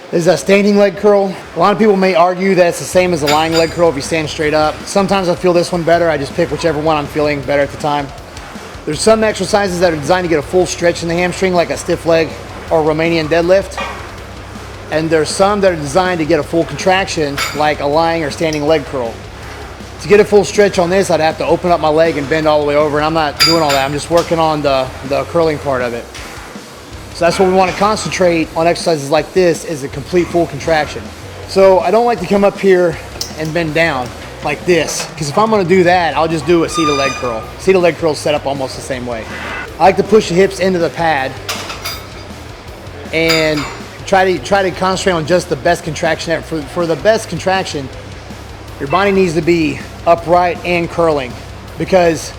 This is a standing leg curl. A lot of people may argue that it's the same as a lying leg curl if you stand straight up. Sometimes I feel this one better. I just pick whichever one I'm feeling better at the time. There's some exercises that are designed to get a full stretch in the hamstring, like a stiff leg or Romanian deadlift. And there's some that are designed to get a full contraction, like a lying or standing leg curl. To get a full stretch on this, I'd have to open up my leg and bend all the way over, and I'm not doing all that. I'm just working on the curling part of it. So that's what we want to concentrate on exercises like this, is a complete full contraction. So I don't like to come up here and bend down like this, because if I'm going to do that, I'll just do a seated leg curl. Seated leg curl is set up almost the same way. I like to push the hips into the pad and try to concentrate on just the best contraction. For the best contraction, your body needs to be upright and curling, because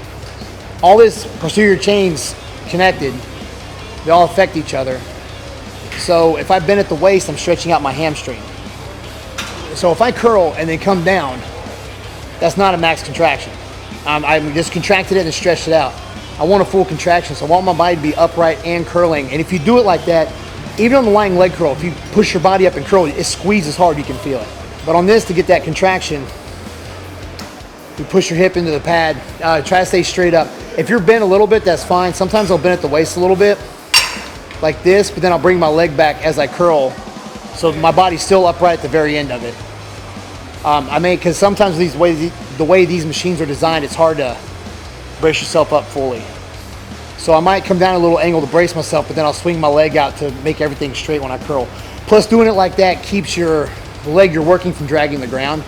all this posterior chain's connected. They all affect each other. So if I bend at the waist, I'm stretching out my hamstring. So if I curl and then come down, that's not a max contraction. I just contracted it and stretched it out. I want a full contraction, so I want my body to be upright and curling. And if you do it like that, even on the lying leg curl, if you push your body up and curl, it squeezes hard, you can feel it. But on this, to get that contraction, you push your hip into the pad, try to stay straight up. If you're bent a little bit, that's fine. Sometimes I'll bend at the waist a little bit, like this, but then I'll bring my leg back as I curl, so my body's still upright at the very end of it. Because sometimes the way these machines are designed, it's hard to brace yourself up fully. So I might come down a little angle to brace myself, but then I'll swing my leg out to make everything straight when I curl. Plus, doing it like that keeps the leg you're working from dragging the ground.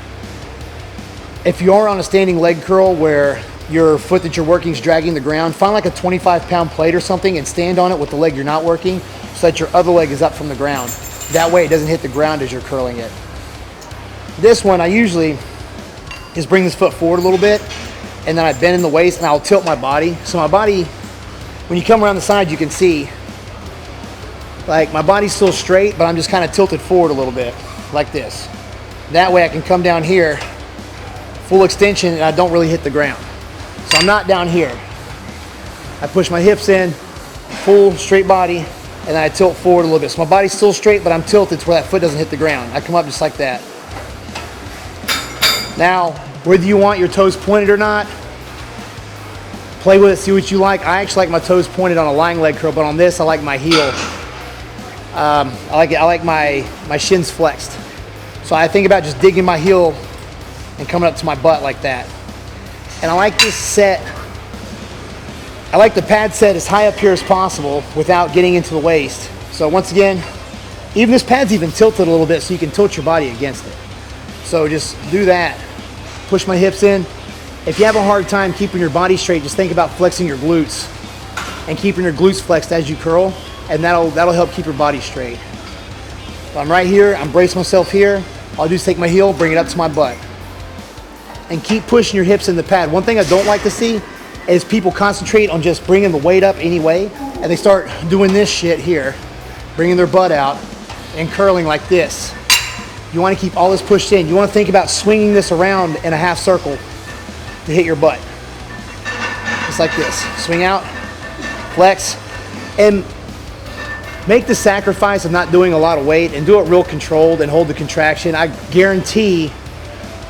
If you are on a standing leg curl where your foot that you're working is dragging the ground, find like a 25-pound plate or something and stand on it with the leg you're not working, so that your other leg is up from the ground. That way it doesn't hit the ground as you're curling it. This one, I usually just bring this foot forward a little bit, and then I bend in the waist and I'll tilt my body. So my body, when you come around the side, you can see, like, my body's still straight, but I'm just kind of tilted forward a little bit, like this. That way I can come down here, full extension, and I don't really hit the ground. So I'm not down here. I push my hips in, full straight body, and then I tilt forward a little bit. So my body's still straight, but I'm tilted to where that foot doesn't hit the ground. I come up just like that. Now, whether you want your toes pointed or not, play with it, see what you like. I actually like my toes pointed on a lying leg curl, but on this, I like my heel. I like my shins flexed. So I think about just digging my heel and coming up to my butt like that. And I like this set. I like the pad set as high up here as possible without getting into the waist. So once again, even this pad's even tilted a little bit, so you can tilt your body against it. So just do that. Push my hips in. If you have a hard time keeping your body straight, just think about flexing your glutes and keeping your glutes flexed as you curl, and that'll help keep your body straight. So I'm right here, I'm bracing myself here. All I do is take my heel, bring it up to my butt. And keep pushing your hips in the pad. One thing I don't like to see is people concentrate on just bringing the weight up anyway, and they start doing this shit here, bringing their butt out and curling like this. You want to keep all this pushed in. You want to think about swinging this around in a half circle to hit your butt. Just like this. Swing out, flex, and make the sacrifice of not doing a lot of weight and do it real controlled and hold the contraction. I guarantee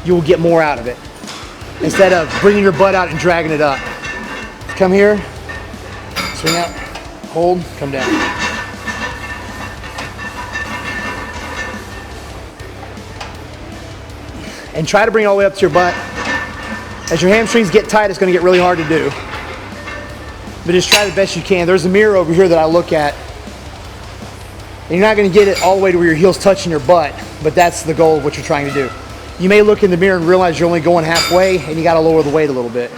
you will get more out of it, instead of bringing your butt out and dragging it up. Come here, swing out, hold, come down. And try to bring it all the way up to your butt. As your hamstrings get tight, it's going to get really hard to do. But just try the best you can. There's a mirror over here that I look at. And you're not going to get it all the way to where your heel's touching your butt, but that's the goal of what you're trying to do. You may look in the mirror and realize you're only going halfway, and you got to lower the weight a little bit.